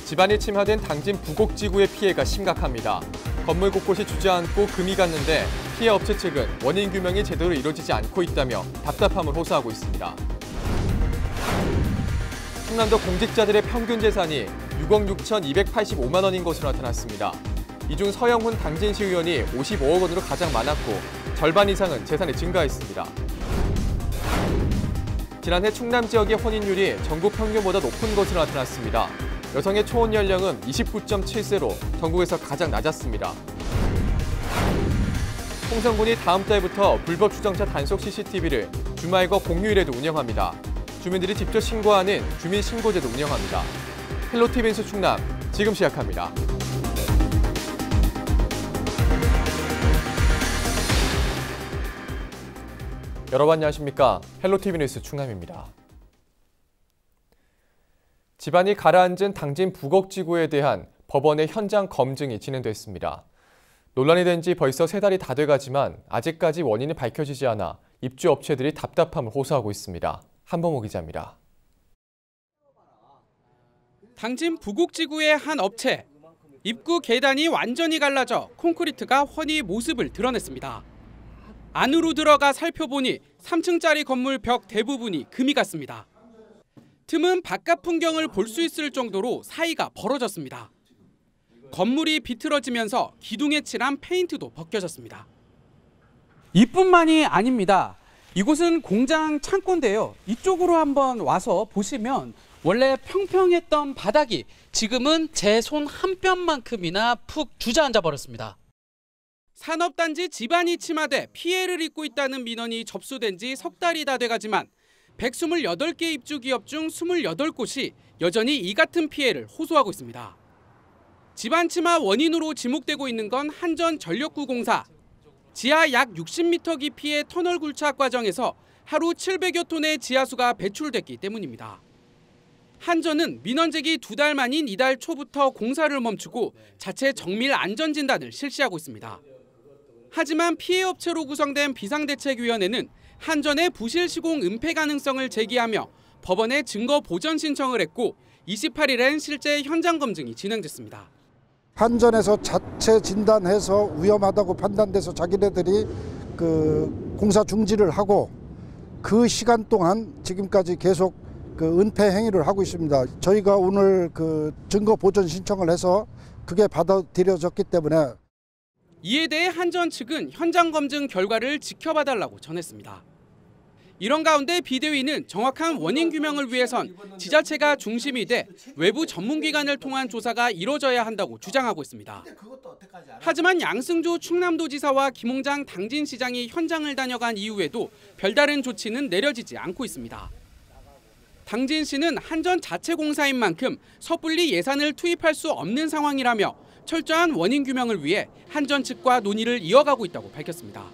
집안이 침하된 당진 부곡지구의 피해가 심각합니다. 건물 곳곳이 주저앉고 금이 갔는데 피해 업체 측은 원인 규명이 제대로 이루어지지 않고 있다며 답답함을 호소하고 있습니다. 충남도 공직자들의 평균 재산이 6억 6,285만 원인 것으로 나타났습니다. 이 중 서영훈 당진시의원이 55억 원으로 가장 많았고 절반 이상은 재산이 증가했습니다. 지난해 충남 지역의 혼인율이 전국 평균보다 높은 것으로 나타났습니다. 여성의 초혼 연령은 29.7세로 전국에서 가장 낮았습니다. 홍성군이 다음 달부터 불법 주정차 단속 CCTV를 주말과 공휴일에도 운영합니다. 주민들이 직접 신고하는 주민신고제도 운영합니다. 헬로티비 뉴스 충남, 지금 시작합니다. 여러분 안녕하십니까? 헬로티비 뉴스 충남입니다. 집안이 가라앉은 당진 부곡지구에 대한 법원의 현장 검증이 진행됐습니다. 논란이 된 지 벌써 3달이 다 돼가지만 아직까지 원인이 밝혀지지 않아 입주업체들이 답답함을 호소하고 있습니다. 한범호 기자입니다. 당진 부곡지구의 한 업체. 입구 계단이 완전히 갈라져 콘크리트가 훤히 모습을 드러냈습니다. 안으로 들어가 살펴보니 3층짜리 건물 벽 대부분이 금이 갔습니다. 틈은 바깥 풍경을 볼 수 있을 정도로 사이가 벌어졌습니다. 건물이 비틀어지면서 기둥에 칠한 페인트도 벗겨졌습니다. 이뿐만이 아닙니다. 이곳은 공장 창고인데요. 이쪽으로 한번 와서 보시면 원래 평평했던 바닥이 지금은 제 손 한 뼘만큼이나 푹 주저앉아 버렸습니다. 산업단지 집안이 침하돼 피해를 입고 있다는 민원이 접수된 지 석 달이 다 돼가지만 128개 입주 기업 중 28곳이 여전히 이 같은 피해를 호소하고 있습니다. 집안 침하 원인으로 지목되고 있는 건 한전전력구공사. 지하 약 60m 깊이의 터널 굴착 과정에서 하루 700여 톤의 지하수가 배출됐기 때문입니다. 한전은 민원 제기 2달 만인 이달 초부터 공사를 멈추고 자체 정밀 안전진단을 실시하고 있습니다. 하지만 피해 업체로 구성된 비상대책위원회는 한전의 부실 시공 은폐 가능성을 제기하며 법원에 증거 보전 신청을 했고 28일엔 실제 현장 검증이 진행됐습니다. 한전에서 자체 진단해서 위험하다고 판단돼서 자기네들이 공사 중지를 하고 그 시간 동안 지금까지 계속 은폐 행위를 하고 있습니다. 저희가 오늘 증거 보전 신청을 해서 그게 받아들여졌기 때문에 이에 대해 한전 측은 현장 검증 결과를 지켜봐달라고 전했습니다. 이런 가운데 비대위는 정확한 원인 규명을 위해선 지자체가 중심이 돼 외부 전문기관을 통한 조사가 이뤄져야 한다고 주장하고 있습니다. 하지만 양승조 충남도지사와 김홍장 당진시장이 현장을 다녀간 이후에도 별다른 조치는 내려지지 않고 있습니다. 당진시는 한전 자체 공사인 만큼 섣불리 예산을 투입할 수 없는 상황이라며 철저한 원인 규명을 위해 한전 측과 논의를 이어가고 있다고 밝혔습니다.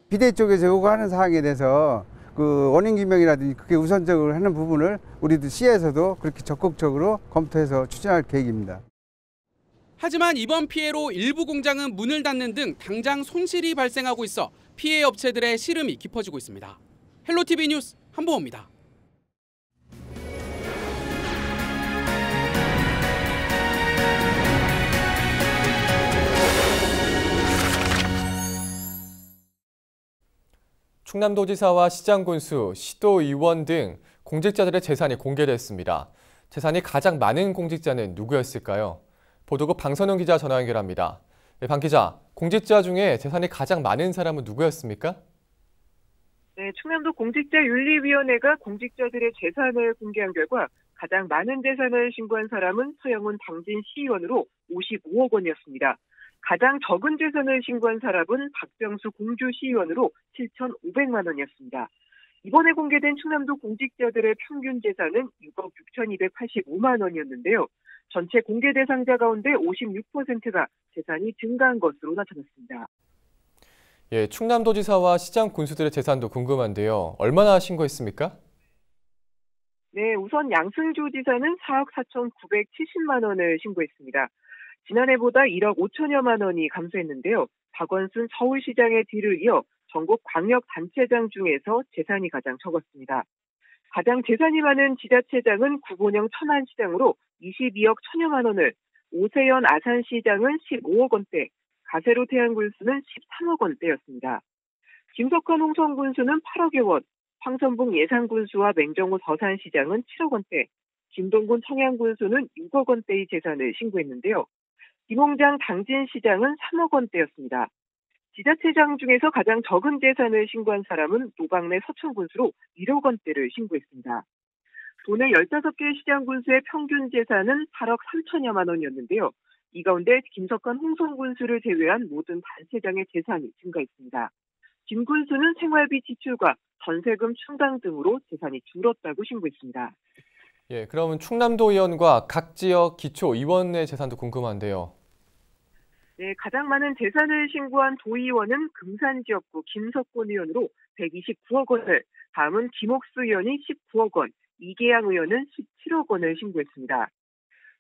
비대위 쪽에서 요구하는 사항에 대해서 원인 규명이라든지 그게 우선적으로 하는 부분을 우리도 시에서도 그렇게 적극적으로 검토해서 추진할 계획입니다. 하지만 이번 피해로 일부 공장은 문을 닫는 등 당장 손실이 발생하고 있어 피해 업체들의 시름이 깊어지고 있습니다. 헬로티비 뉴스 한보호입니다. 충남도지사와 시장군수, 시도의원 등 공직자들의 재산이 공개됐습니다. 재산이 가장 많은 공직자는 누구였을까요? 보도국 방선웅 기자 전화 연결합니다. 네, 방 기자, 공직자 중에 재산이 가장 많은 사람은 누구였습니까? 네, 충남도 공직자윤리위원회가 공직자들의 재산을 공개한 결과 가장 많은 재산을 신고한 사람은 서영훈 당진시의원으로 55억 원이었습니다. 가장 적은 재산을 신고한 사람은 박병수 공주시의원으로 7,500만 원이었습니다. 이번에 공개된 충남도 공직자들의 평균 재산은 6억 6,285만 원이었는데요. 전체 공개 대상자 가운데 56%가 재산이 증가한 것으로 나타났습니다. 예, 충남도지사와 시장 군수들의 재산도 궁금한데요. 얼마나 신고했습니까? 네, 우선 양승조 지사는 4억 4,970만 원을 신고했습니다. 지난해보다 1억 5천여만 원이 감소했는데요. 박원순 서울시장의 뒤를 이어 전국 광역단체장 중에서 재산이 가장 적었습니다. 가장 재산이 많은 지자체장은 구본영 천안시장으로 22억 1천여만 원을, 오세연 아산시장은 15억 원대, 가세로 태안군수는 13억 원대였습니다. 김석환 홍성군수는 8억여 원, 황선봉 예산군수와 맹정호 서산시장은 7억 원대, 김동군 청양군수는 6억 원대의 재산을 신고했는데요. 김홍장 당진시장은 3억 원대였습니다. 지자체장 중에서 가장 적은 재산을 신고한 사람은 노방래 서천군수로 1억 원대를 신고했습니다. 도내 15개 시장군수의 평균 재산은 8억 3천여만 원이었는데요. 이 가운데 김석환 홍성군수를 제외한 모든 단체장의 재산이 증가했습니다. 김 군수는 생활비 지출과 전세금 충당 등으로 재산이 줄었다고 신고했습니다. 예, 그러면 충남도 의원과 각 지역 기초 의원의 재산도 궁금한데요. 네, 가장 많은 재산을 신고한 도의원은 금산 지역구 김석곤 의원으로 129억 원을, 다음은 김옥수 의원이 19억 원, 이계양 의원은 17억 원을 신고했습니다.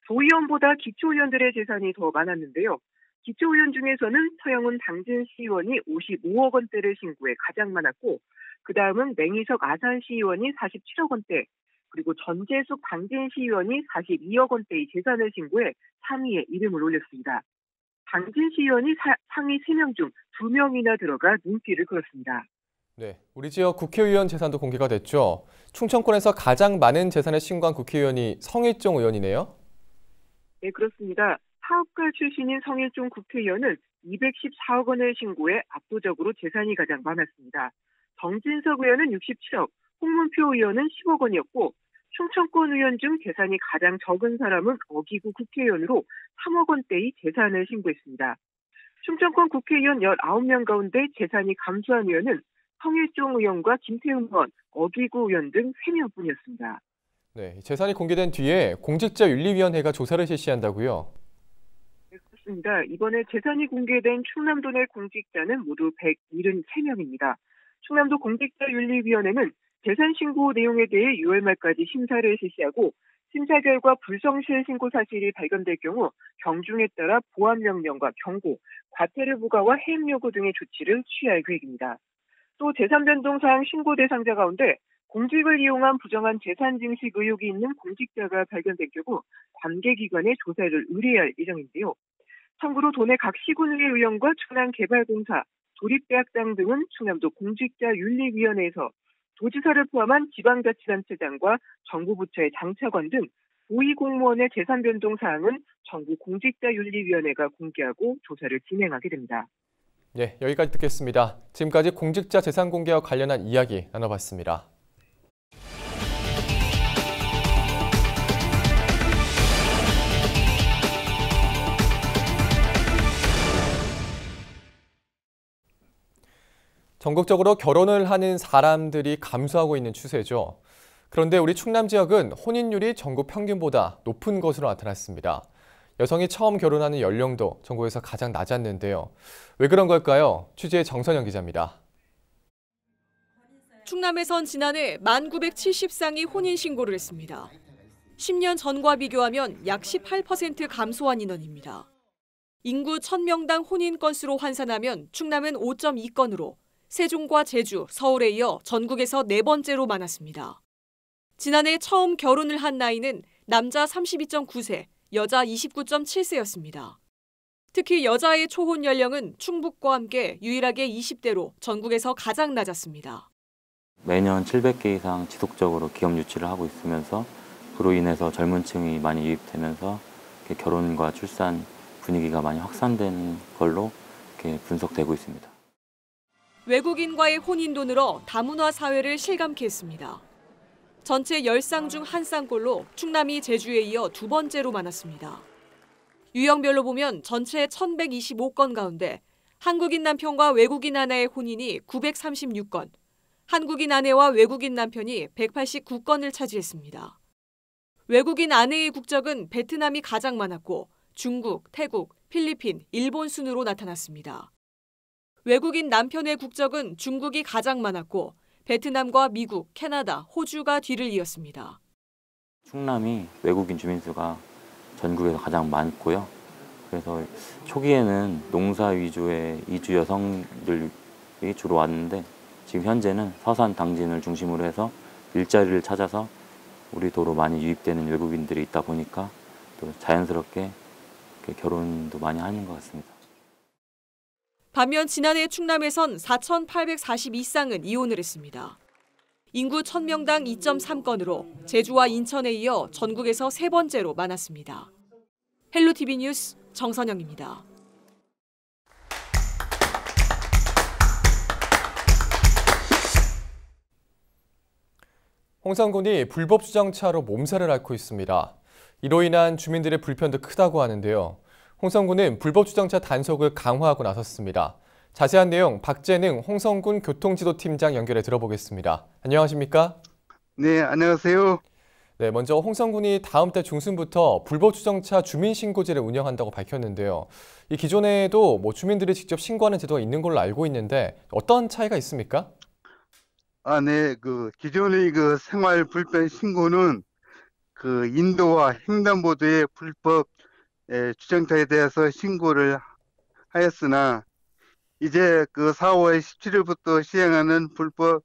도의원보다 기초의원들의 재산이 더 많았는데요. 기초의원 중에서는 서영훈 당진시의원이 55억 원대를 신고해 가장 많았고, 그 다음은 맹희석 아산시의원이 47억 원대, 그리고 전재숙 당진시의원이 42억 원대의 재산을 신고해 3위에 이름을 올렸습니다. 당진시의원이 상위 3명 중 2명이나 들어가 눈길을 끌었습니다. 네, 우리 지역 국회의원 재산도 공개가 됐죠. 충청권에서 가장 많은 재산을 신고한 국회의원이 성일종 의원이네요. 네, 그렇습니다. 사업가 출신인 성일종 국회의원은 214억 원을 신고해 압도적으로 재산이 가장 많았습니다. 정진석 의원은 67억, 홍문표 의원은 10억 원이었고, 충청권 의원 중 재산이 가장 적은 사람은 어기구 국회의원으로 3억 원대의 재산을 신고했습니다. 충청권 국회의원 19명 가운데 재산이 감소한 의원은 성일종 의원과 김태훈 의원, 어기구 의원 등 3명뿐이었습니다. 네, 재산이 공개된 뒤에 공직자윤리위원회가 조사를 실시한다고요? 네, 그렇습니다. 이번에 재산이 공개된 충남도 내 공직자는 모두 173명입니다. 충남도 공직자윤리위원회는 재산 신고 내용에 대해 6월 말까지 심사를 실시하고, 심사 결과 불성실 신고 사실이 발견될 경우 경중에 따라 보완명령과 경고, 과태료 부과와 해임 요구 등의 조치를 취할 계획입니다. 또 재산 변동 사항 신고 대상자 가운데 공직을 이용한 부정한 재산 증식 의혹이 있는 공직자가 발견될 경우 관계기관에 조사를 의뢰할 예정인데요. 참고로 도내 각 시군의회 의원과 충남개발공사, 도립대학장 등은 충남도 공직자윤리위원회에서 도지사를 포함한 지방자치단체장과 정부 부처의 장차관 등 고위공무원의 재산 변동 사항은 정부 공직자윤리위원회가 공개하고 조사를 진행하게 됩니다. 네, 여기까지 듣겠습니다. 지금까지 공직자 재산 공개와 관련한 이야기 나눠봤습니다. 전국적으로 결혼을 하는 사람들이 감소하고 있는 추세죠. 그런데 우리 충남 지역은 혼인율이 전국 평균보다 높은 것으로 나타났습니다. 여성이 처음 결혼하는 연령도 전국에서 가장 낮았는데요. 왜 그런 걸까요? 취재의 정선영 기자입니다. 충남에선 지난해 1970쌍이 혼인신고를 했습니다. 10년 전과 비교하면 약 18% 감소한 인원입니다. 인구 1000명당 혼인 건수로 환산하면 충남은 5.2건으로 세종과 제주, 서울에 이어 전국에서 4번째로 많았습니다. 지난해 처음 결혼을 한 나이는 남자 32.9세, 여자 29.7세였습니다. 특히 여자의 초혼 연령은 충북과 함께 유일하게 20대로 전국에서 가장 낮았습니다. 매년 700개 이상 지속적으로 기업 유치를 하고 있으면서 그로 인해서 젊은 층이 많이 유입되면서 결혼과 출산 분위기가 많이 확산된 걸로 분석되고 있습니다. 외국인과의 혼인도 늘어 다문화 사회를 실감케 했습니다. 전체 10쌍 중 1쌍꼴로 충남이 제주에 이어 2번째로 많았습니다. 유형별로 보면 전체 1125건 가운데 한국인 남편과 외국인 아내의 혼인이 936건, 한국인 아내와 외국인 남편이 189건을 차지했습니다. 외국인 아내의 국적은 베트남이 가장 많았고 중국, 태국, 필리핀, 일본 순으로 나타났습니다. 외국인 남편의 국적은 중국이 가장 많았고 베트남과 미국, 캐나다, 호주가 뒤를 이었습니다. 충남이 외국인 주민수가 전국에서 가장 많고요. 그래서 초기에는 농사 위주의 이주 여성들이 주로 왔는데 지금 현재는 서산 당진을 중심으로 해서 일자리를 찾아서 우리 도로 많이 유입되는 외국인들이 있다 보니까 또 자연스럽게 결혼도 많이 하는 것 같습니다. 반면 지난해 충남에선 4,842쌍은 이혼을 했습니다. 인구 1,000명당 2.3건으로 제주와 인천에 이어 전국에서 세 번째로 많았습니다. 헬로티비 뉴스 정선영입니다. 홍성군이 불법 주정차로 몸살을 앓고 있습니다. 이로 인한 주민들의 불편도 크다고 하는데요. 홍성군은 불법 주정차 단속을 강화하고 나섰습니다. 자세한 내용 박재능 홍성군 교통지도팀장 연결해 들어보겠습니다. 안녕하십니까? 네, 안녕하세요. 네, 먼저 홍성군이 다음 달 중순부터 불법 주정차 주민신고제를 운영한다고 밝혔는데요. 이 기존에도 주민들이 직접 신고하는 제도가 있는 걸로 알고 있는데 어떤 차이가 있습니까? 네, 기존의 생활 불편 신고는 인도와 횡단보도의 불법 주정차에 대해서 신고를 하였으나 이제 4월 17일부터 시행하는 불법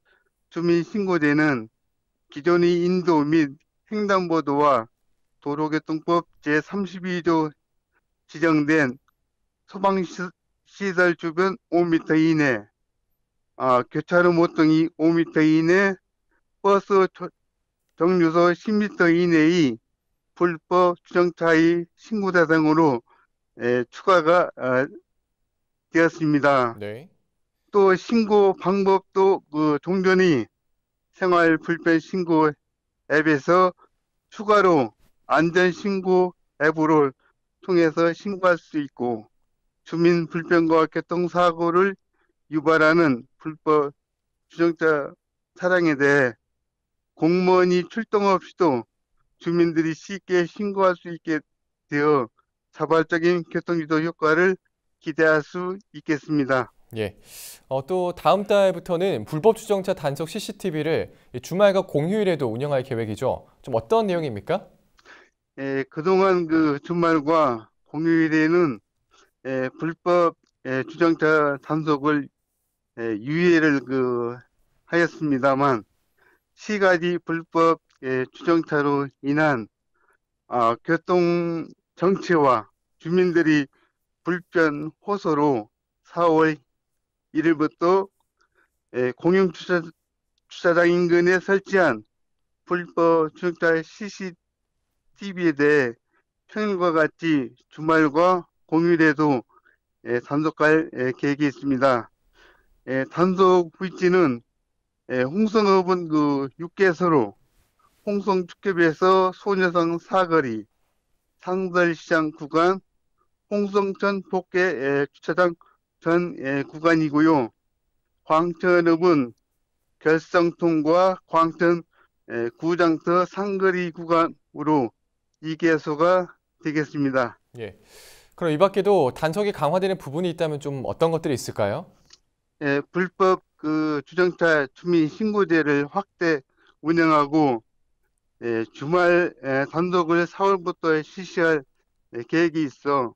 주민신고제는 기존의 인도 및 횡단보도와 도로교통법 제32조 지정된 소방시설 주변 5m 이내, 교차로 모퉁이 5m 이내, 버스 정류소 10m 이내의 불법 주정차의 신고 대상으로 추가가 되었습니다. 네. 또 신고 방법도 종전이 생활 불편 신고 앱에서 추가로 안전신고 앱으로 통해서 신고할 수 있고 주민 불편과 교통사고를 유발하는 불법 주정차 차량에 대해 공무원이 출동 없이도 주민들이 쉽게 신고할 수 있게 되어 자발적인 교통유도 효과를 기대할 수 있겠습니다. 예. 또 다음 달부터는 불법 주정차 단속 CCTV를 주말과 공휴일에도 운영할 계획이죠. 좀 어떤 내용입니까? 그동안 주말과 공휴일에는 불법 주정차 단속을 유예를 하였습니다만 시가지 불법 주정차로 인한 교통 정체와 주민들이 불편 호소로 4월 1일부터 공영 주차장 인근에 설치한 불법 주정차 CCTV에 대해 평일과 같이 주말과 공휴일에도 단속할 계획이 있습니다. 단속 위치는 홍성읍은 6개소로 홍성축협에서 소녀상 사거리, 상설시장 구간, 홍성천 복개 주차장 전 구간이고요. 광천읍은 결성통과 광천 구장터 상거리 구간으로 2개소가 되겠습니다. 예. 그럼 이 밖에도 단속이 강화되는 부분이 있다면 좀 어떤 것들이 있을까요? 불법 주정차 주민 신고제를 확대 운영하고 주말 단속을 4월부터 실시할 계획이 있어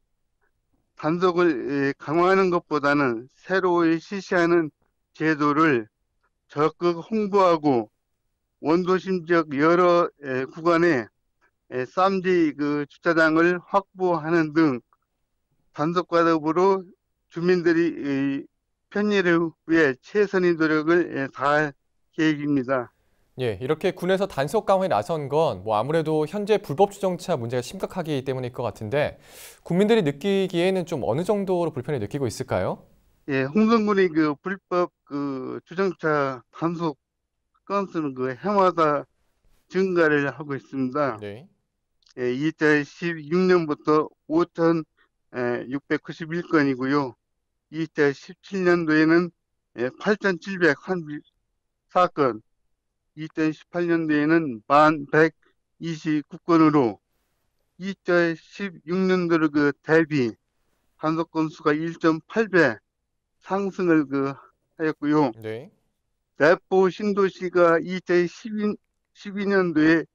단속을 강화하는 것보다는 새로 실시하는 제도를 적극 홍보하고 원도심 지역 여러 구간에 쌈지 주차장을 확보하는 등 단속과 더불어 주민들이 편의를 위해 최선의 노력을 다할 계획입니다. 예, 이렇게 군에서 단속 강화에 나선 건 아무래도 현재 불법 주정차 문제가 심각하기 때문일 것 같은데 국민들이 느끼기에는 좀 어느 정도로 불편을 느끼고 있을까요? 예, 홍성군이 불법 주정차 단속 건수는 해마다 증가를 하고 있습니다. 네. 2016년부터 5,691건이고요. 2017년도에는 8,704건, 2018년도에는 1,129건으로 2016년도를 대비 단속 건수가 1.8배 상승을 하였고요. 네. 내포 신도시가 2012년도에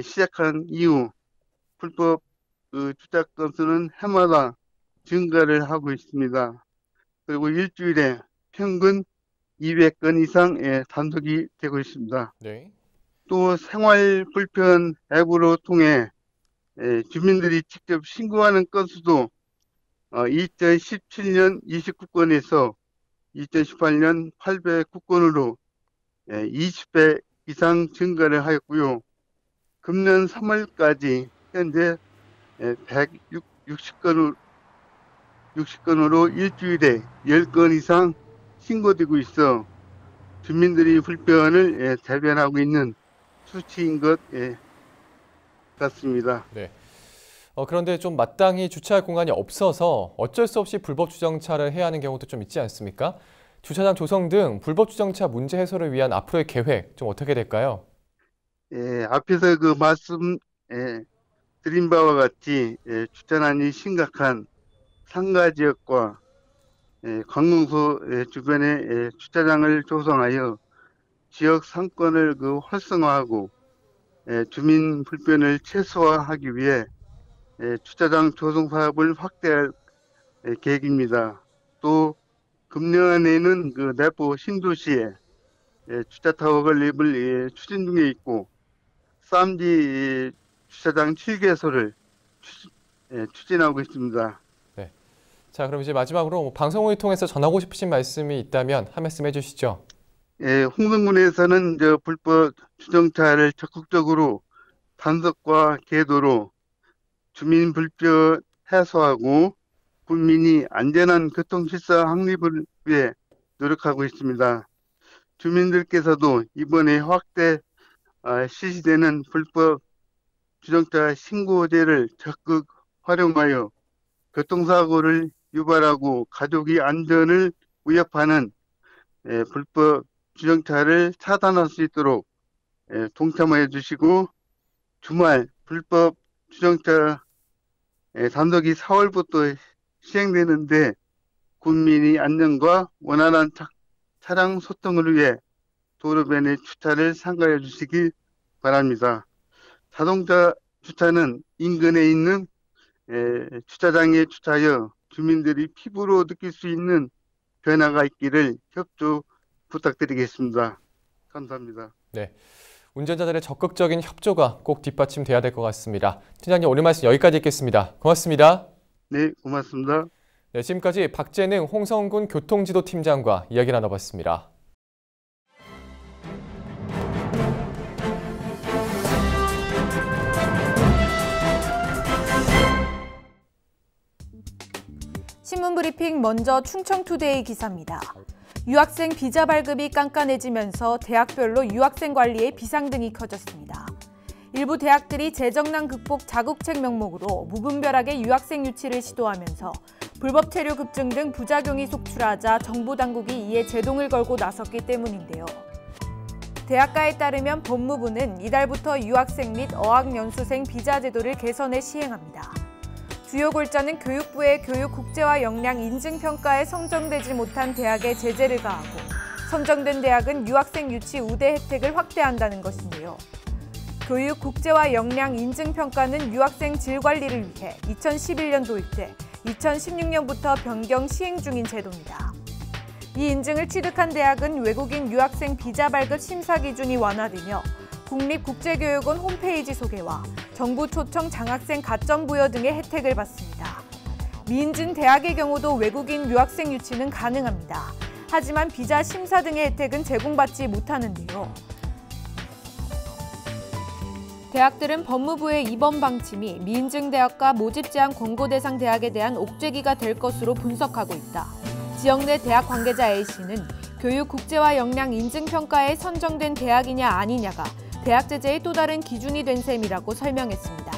시작한 이후 불법 주차 건수는 해마다 증가를 하고 있습니다. 그리고 일주일에 평균 200건 이상 단속이 되고 있습니다. 네. 또 생활 불편 앱으로 통해 주민들이 직접 신고하는 건수도 2017년 29건에서 2018년 809건으로 20배 이상 증가를 하였고요. 금년 3월까지 현재 160건으로 일주일에 10건 이상 신고되고 있어 주민들이 불편을 대변하고 있는 수치인 것 같습니다. 네. 그런데 좀 마땅히 주차할 공간이 없어서 어쩔 수 없이 불법 주정차를 해야 하는 경우도 좀 있지 않습니까? 주차장 조성 등 불법 주정차 문제 해소를 위한 앞으로의 계획 좀 어떻게 될까요? 앞에서 그 말씀 드린 바와 같이 주차난이 심각한 상가 지역과 관공서 주변에 주차장을 조성하여 지역 상권을 활성화하고 주민 불편을 최소화하기 위해 주차장 조성 사업을 확대할 계획입니다. 또 금년에는 내포 신도시에 주차타워 건립을 추진 중에 있고 쌈지 주차장 7개소를 추진하고 있습니다. 네. 자, 그럼 이제 마지막으로 방송을 통해서 전하고 싶으신 말씀이 있다면 한 말씀 해주시죠. 홍성군에서는 불법 주정차를 적극적으로 단속과 계도로 주민 불편 해소하고 국민이 안전한 교통실사 확립을 위해 노력하고 있습니다. 주민들께서도 이번에 확대 실시되는 불법 주정차 신고제를 적극 활용하여 교통사고를 유발하고 가족의 안전을 위협하는 불법 주정차를 차단할 수 있도록 동참해 주시고 주말 불법 주정차 단속이 4월부터 시행되는데 국민의 안전과 원활한 차량 소통을 위해 도로변의 주차를 삼가해 주시기 바랍니다. 자동차 주차는 인근에 있는 주차장에 주차하여 주민들이 피부로 느낄 수 있는 변화가 있기를 협조 부탁드리겠습니다. 감사합니다. 네, 운전자들의 적극적인 협조가 꼭 뒷받침돼야 될 것 같습니다. 팀장님, 오늘 말씀 여기까지 듣겠습니다. 고맙습니다. 네, 고맙습니다. 네, 지금까지 박재능 홍성군 교통지도팀장과 이야기 나눠봤습니다. 신문브리핑 먼저 충청투데이 기사입니다. 유학생 비자 발급이 깐깐해지면서 대학별로 유학생 관리에 비상등이 켜졌습니다. 일부 대학들이 재정난 극복 자국책 명목으로 무분별하게 유학생 유치를 시도하면서 불법 체류 급증 등 부작용이 속출하자 정부 당국이 이에 제동을 걸고 나섰기 때문인데요. 대학가에 따르면 법무부는 이달부터 유학생 및 어학연수생 비자 제도를 개선해 시행합니다. 주요 골자는 교육부의 교육 국제화 역량 인증 평가에 선정되지 못한 대학에 제재를 가하고 선정된 대학은 유학생 유치 우대 혜택을 확대한다는 것인데요. 교육 국제화 역량 인증 평가는 유학생 질 관리를 위해 2011년 도입돼 2016년부터 변경 시행 중인 제도입니다. 이 인증을 취득한 대학은 외국인 유학생 비자 발급 심사 기준이 완화되며 국립국제교육원 홈페이지 소개와 정부 초청 장학생 가점 부여 등의 혜택을 받습니다. 미인진 대학의 경우도 외국인 유학생 유치는 가능합니다. 하지만 비자 심사 등의 혜택은 제공받지 못하는데요. 대학들은 법무부의 이번 방침이 미인증 대학과 모집 제한 권고 대상 대학에 대한 옥죄기가 될 것으로 분석하고 있다. 지역 내 대학 관계자 A씨는 교육 국제화 역량 인증 평가에 선정된 대학이냐 아니냐가 대학 제재의 또 다른 기준이 된 셈이라고 설명했습니다.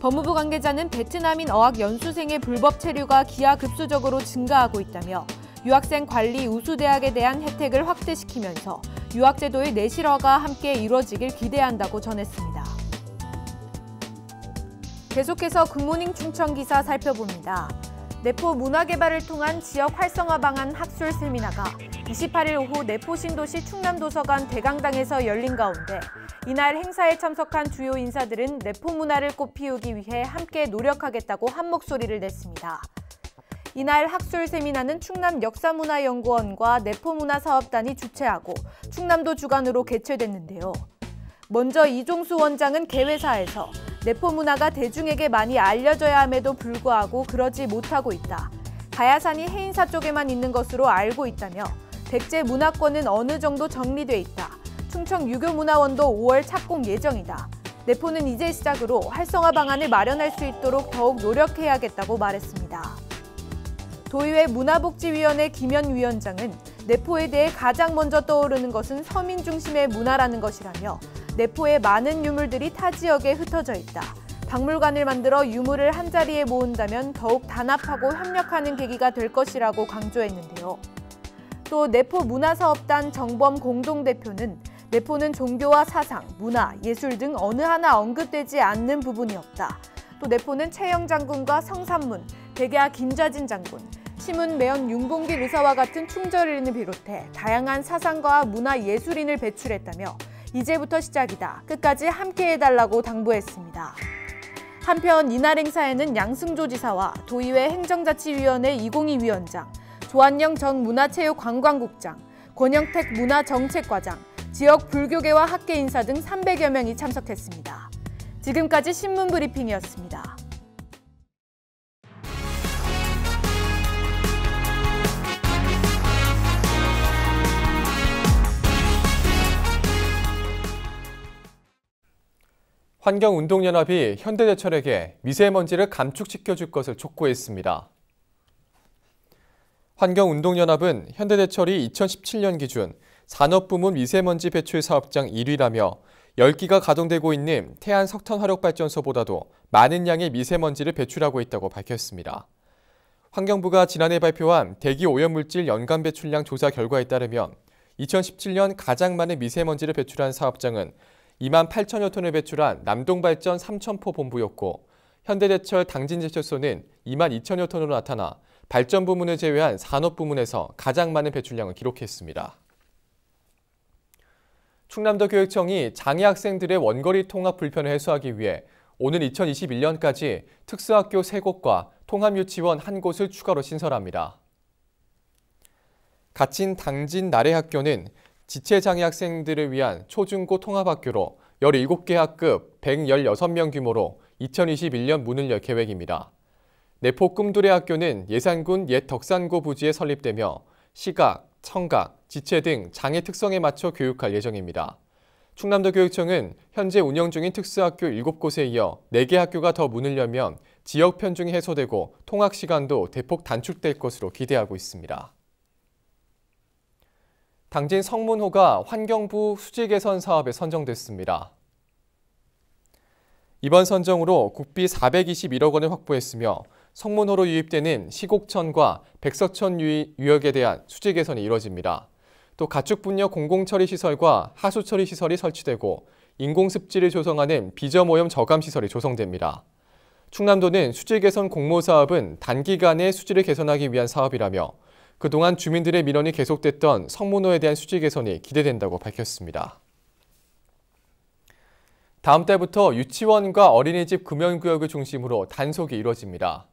법무부 관계자는 베트남인 어학 연수생의 불법 체류가 기하급수적으로 증가하고 있다며 유학생 관리 우수 대학에 대한 혜택을 확대시키면서 유학제도의 내실화가 함께 이루어지길 기대한다고 전했습니다. 계속해서 굿모닝 충청 기사 살펴봅니다. 내포 문화개발을 통한 지역 활성화 방안 학술 세미나가 28일 오후 내포 신도시 충남도서관 대강당에서 열린 가운데 이날 행사에 참석한 주요 인사들은 내포 문화를 꽃피우기 위해 함께 노력하겠다고 한 목소리를 냈습니다. 이날 학술 세미나는 충남역사문화연구원과 내포문화사업단이 주최하고 충남도 주관으로 개최됐는데요. 먼저 이종수 원장은 개회사에서 내포 문화가 대중에게 많이 알려져야 함에도 불구하고 그러지 못하고 있다. 가야산이 해인사 쪽에만 있는 것으로 알고 있다며 백제 문화권은 어느 정도 정리돼 있다. 충청 유교문화원도 5월 착공 예정이다. 내포는 이제 시작으로 활성화 방안을 마련할 수 있도록 더욱 노력해야겠다고 말했습니다. 도의회 문화복지위원회 김현 위원장은 내포에 대해 가장 먼저 떠오르는 것은 서민 중심의 문화라는 것이라며 내포에 많은 유물들이 타 지역에 흩어져 있다. 박물관을 만들어 유물을 한자리에 모은다면 더욱 단합하고 협력하는 계기가 될 것이라고 강조했는데요. 또 내포 문화사업단 정범 공동대표는 내포는 종교와 사상, 문화, 예술 등 어느 하나 언급되지 않는 부분이 없다. 또 내포는 최영 장군과 성삼문, 백야 김좌진 장군, 시문 매연 윤봉길 의사와 같은 충절인을 비롯해 다양한 사상가와 문화 예술인을 배출했다며 이제부터 시작이다. 끝까지 함께해달라고 당부했습니다. 한편 이날 행사에는 양승조 지사와 도의회 행정자치위원회 202 위원장, 조한영 전 문화체육관광국장, 권영택 문화정책과장, 지역 불교계와 학계 인사 등 300여 명이 참석했습니다. 지금까지 신문브리핑이었습니다. 환경운동연합이 현대제철에게 미세먼지를 감축시켜줄 것을 촉구했습니다. 환경운동연합은 현대제철이 2017년 기준 산업부문 미세먼지 배출 사업장 1위라며 10기가 가동되고 있는 태안 석탄화력발전소보다도 많은 양의 미세먼지를 배출하고 있다고 밝혔습니다. 환경부가 지난해 발표한 대기 오염물질 연간 배출량 조사 결과에 따르면 2017년 가장 많은 미세먼지를 배출한 사업장은 2만 8천여 톤을 배출한 남동발전 삼천포 본부였고 현대제철 당진제철소는 2만 2천여 톤으로 나타나 발전 부문을 제외한 산업 부문에서 가장 많은 배출량을 기록했습니다. 충남도 교육청이 장애 학생들의 원거리 통학 불편을 해소하기 위해 오는 2021년까지 특수학교 3곳과 통합유치원 1곳을 추가로 신설합니다. 가친 당진 나래학교는 지체장애 학생들을 위한 초중고 통합학교로 17개 학급 116명 규모로 2021년 문을 열 계획입니다. 내포 꿈두레학교는 예산군 옛 덕산고 부지에 설립되며 시각, 청각, 지체 등 장애 특성에 맞춰 교육할 예정입니다. 충남도 교육청은 현재 운영 중인 특수학교 7곳에 이어 4개 학교가 더 문을 열면 지역 편중이 해소되고 통학 시간도 대폭 단축될 것으로 기대하고 있습니다. 당진 성문호가 환경부 수질 개선 사업에 선정됐습니다. 이번 선정으로 국비 421억 원을 확보했으며 성문호로 유입되는 시곡천과 백석천 유역에 대한 수질 개선이 이뤄집니다. 또 가축분뇨 공공처리시설과 하수처리시설이 설치되고 인공습지를 조성하는 비저모염 저감시설이 조성됩니다. 충남도는 수질 개선 공모사업은 단기간에 수질을 개선하기 위한 사업이라며 그동안 주민들의 민원이 계속됐던 성문호에 대한 수질 개선이 기대된다고 밝혔습니다. 다음 달부터 유치원과 어린이집 금연구역을 중심으로 단속이 이뤄집니다.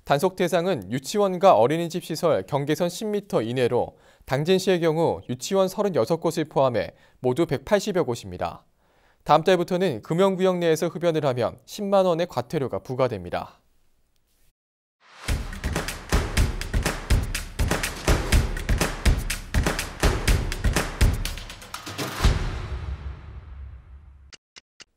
단속 대상은 유치원과 어린이집 시설 경계선 10m 이내로 당진시의 경우 유치원 36곳을 포함해 모두 180여 곳입니다. 다음 달부터는 금연구역 내에서 흡연을 하면 10만 원의 과태료가 부과됩니다.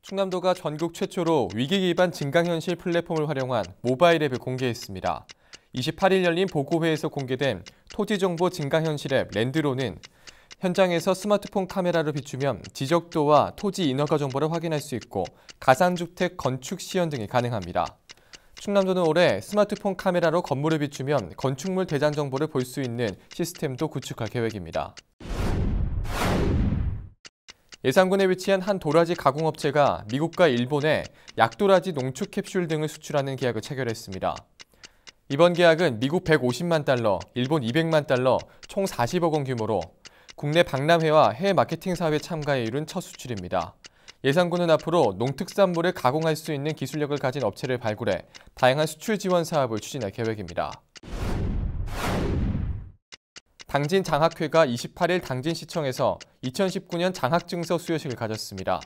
충남도가 전국 최초로 위기 기반 증강현실 플랫폼을 활용한 모바일 앱을 공개했습니다. 28일 열린 보고회에서 공개된 토지정보 증강현실 앱 랜드로는 현장에서 스마트폰 카메라를 비추면 지적도와 토지 인허가 정보를 확인할 수 있고 가상주택 건축 시연 등이 가능합니다. 충남도는 올해 스마트폰 카메라로 건물을 비추면 건축물 대장 정보를 볼 수 있는 시스템도 구축할 계획입니다. 예산군에 위치한 한 도라지 가공업체가 미국과 일본에 약도라지 농축 캡슐 등을 수출하는 계약을 체결했습니다. 이번 계약은 미국 150만 달러, 일본 200만 달러, 총 40억 원 규모로 국내 박람회와 해외 마케팅 사업에 참가해 이룬 첫 수출입니다. 예산군은 앞으로 농특산물을 가공할 수 있는 기술력을 가진 업체를 발굴해 다양한 수출 지원 사업을 추진할 계획입니다. 당진 장학회가 28일 당진시청에서 2019년 장학증서 수여식을 가졌습니다.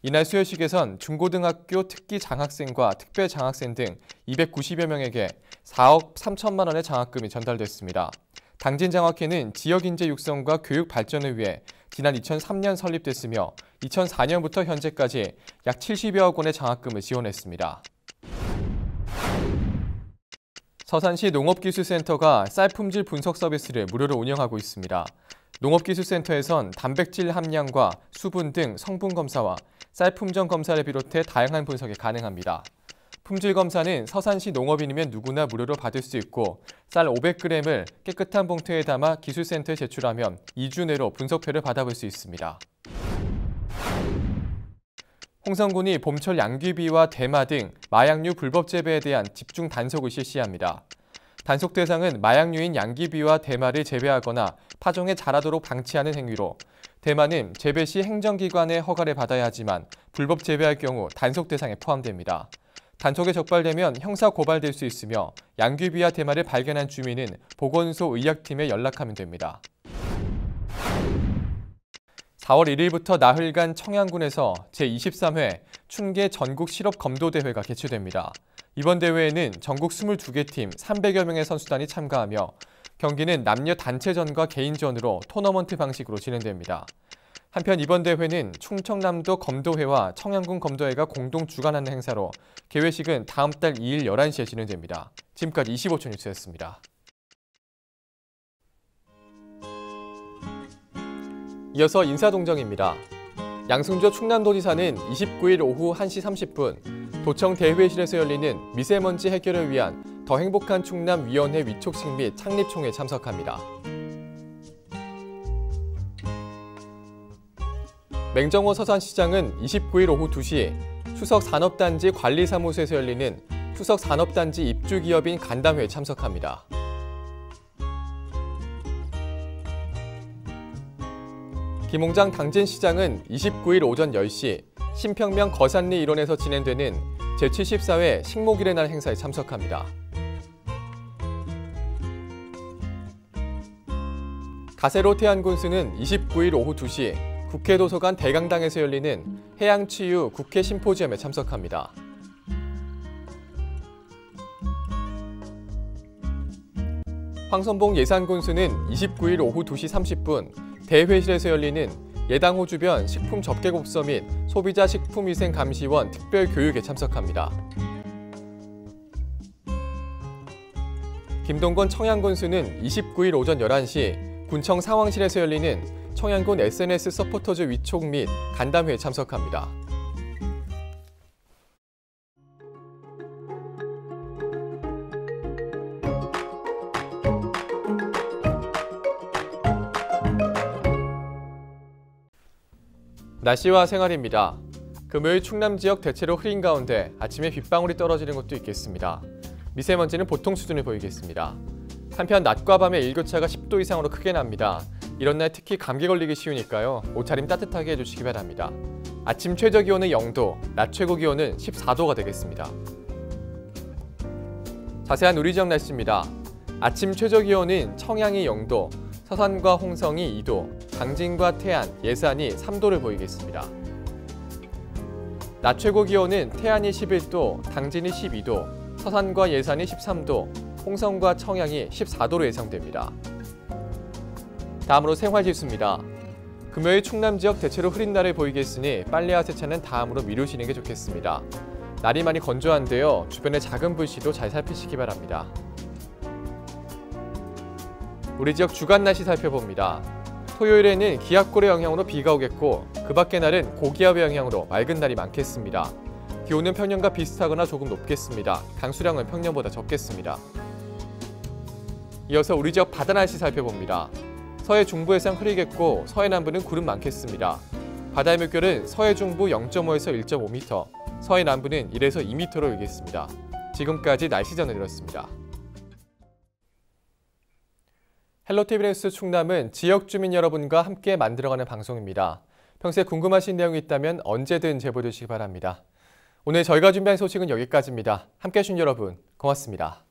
이날 수여식에선 중고등학교 특기 장학생과 특별 장학생 등 290여 명에게 4억 3천만 원의 장학금이 전달됐습니다. 당진장학회는 지역인재 육성과 교육 발전을 위해 지난 2003년 설립됐으며 2004년부터 현재까지 약 70여억 원의 장학금을 지원했습니다. 서산시 농업기술센터가 쌀 품질 분석 서비스를 무료로 운영하고 있습니다. 농업기술센터에선 단백질 함량과 수분 등 성분 검사와 쌀 품종 검사를 비롯해 다양한 분석이 가능합니다. 품질 검사는 서산시 농업인이면 누구나 무료로 받을 수 있고 쌀 500g을 깨끗한 봉투에 담아 기술센터에 제출하면 2주 내로 분석표를 받아볼 수 있습니다. 홍성군이 봄철 양귀비와 대마 등 마약류 불법 재배에 대한 집중 단속을 실시합니다. 단속 대상은 마약류인 양귀비와 대마를 재배하거나 파종에 자라도록 방치하는 행위로 대마는 재배 시 행정기관의 허가를 받아야 하지만 불법 재배할 경우 단속 대상에 포함됩니다. 단속에 적발되면 형사 고발될 수 있으며 양귀비와 대마를 발견한 주민은 보건소 의약팀에 연락하면 됩니다. 4월 1일부터 나흘간 청양군에서 제23회 춘계 전국 실업 검도 대회가 개최됩니다. 이번 대회에는 전국 22개 팀 300여 명의 선수단이 참가하며 경기는 남녀 단체전과 개인전으로 토너먼트 방식으로 진행됩니다. 한편 이번 대회는 충청남도 검도회와 청양군 검도회가 공동 주관하는 행사로 개회식은 다음 달 2일 11시에 진행됩니다. 지금까지 25초 뉴스였습니다. 이어서 인사동정입니다. 양승조 충남도지사는 29일 오후 1시 30분 도청 대회실에서 열리는 미세먼지 해결을 위한 더 행복한 충남 위원회 위촉식 및 창립총회에 참석합니다. 맹정호 서산시장은 29일 오후 2시 수석산업단지 관리사무소에서 열리는 수석산업단지 입주기업인 간담회에 참석합니다. 김홍장 당진시장은 29일 오전 10시 신평면 거산리 일원에서 진행되는 제74회 식목일의 날 행사에 참석합니다. 가세로 태안군수는 29일 오후 2시 국회 도서관 대강당에서 열리는 해양치유 국회 심포지엄에 참석합니다. 황선봉 예산군수는 29일 오후 2시 30분 대회실에서 열리는 예당호 주변 식품 접객업소 및 소비자 식품위생감시원 특별교육에 참석합니다. 김동건 청양군수는 29일 오전 11시 군청 상황실에서 열리는 청양군 SNS 서포터즈 위촉 및 간담회에 참석합니다. 날씨와 생활입니다. 금요일 충남 지역 대체로 흐린 가운데 아침에 빗방울이 떨어지는 곳도 있겠습니다. 미세먼지는 보통 수준을 보이겠습니다. 한편 낮과 밤의 일교차가 10도 이상으로 크게 납니다. 이런 날 특히 감기 걸리기 쉬우니까요. 옷차림 따뜻하게 해주시기 바랍니다. 아침 최저 기온은 0도, 낮 최고 기온은 14도가 되겠습니다. 자세한 우리 지역 날씨입니다. 아침 최저 기온은 청양이 0도, 서산과 홍성이 2도, 당진과 태안, 예산이 3도를 보이겠습니다. 낮 최고 기온은 태안이 11도, 당진이 12도, 서산과 예산이 13도, 홍성과 청양이 14도로 예상됩니다. 다음으로 생활지수입니다. 금요일 충남 지역 대체로 흐린 날을 보이겠으니 빨래와 세차는 다음으로 미루시는 게 좋겠습니다. 날이 많이 건조한데요. 주변의 작은 불씨도 잘 살피시기 바랍니다. 우리 지역 주간 날씨 살펴봅니다. 토요일에는 기압골의 영향으로 비가 오겠고 그 밖의 날은 고기압의 영향으로 맑은 날이 많겠습니다. 기온은 평년과 비슷하거나 조금 높겠습니다. 강수량은 평년보다 적겠습니다. 이어서 우리 지역 바다 날씨 살펴봅니다. 서해 중부 해상 흐리겠고 서해 남부는 구름 많겠습니다. 바다의 물결은 서해 중부 0.5에서 1.5m, 서해 남부는 1에서 2m로 일겠습니다. 지금까지 날씨 전해드렸습니다. 헬로티비 뉴스 충남은 지역 주민 여러분과 함께 만들어가는 방송입니다. 평소에 궁금하신 내용이 있다면 언제든 제보해 주시기 바랍니다. 오늘 저희가 준비한 소식은 여기까지입니다. 함께해 주신 여러분 고맙습니다.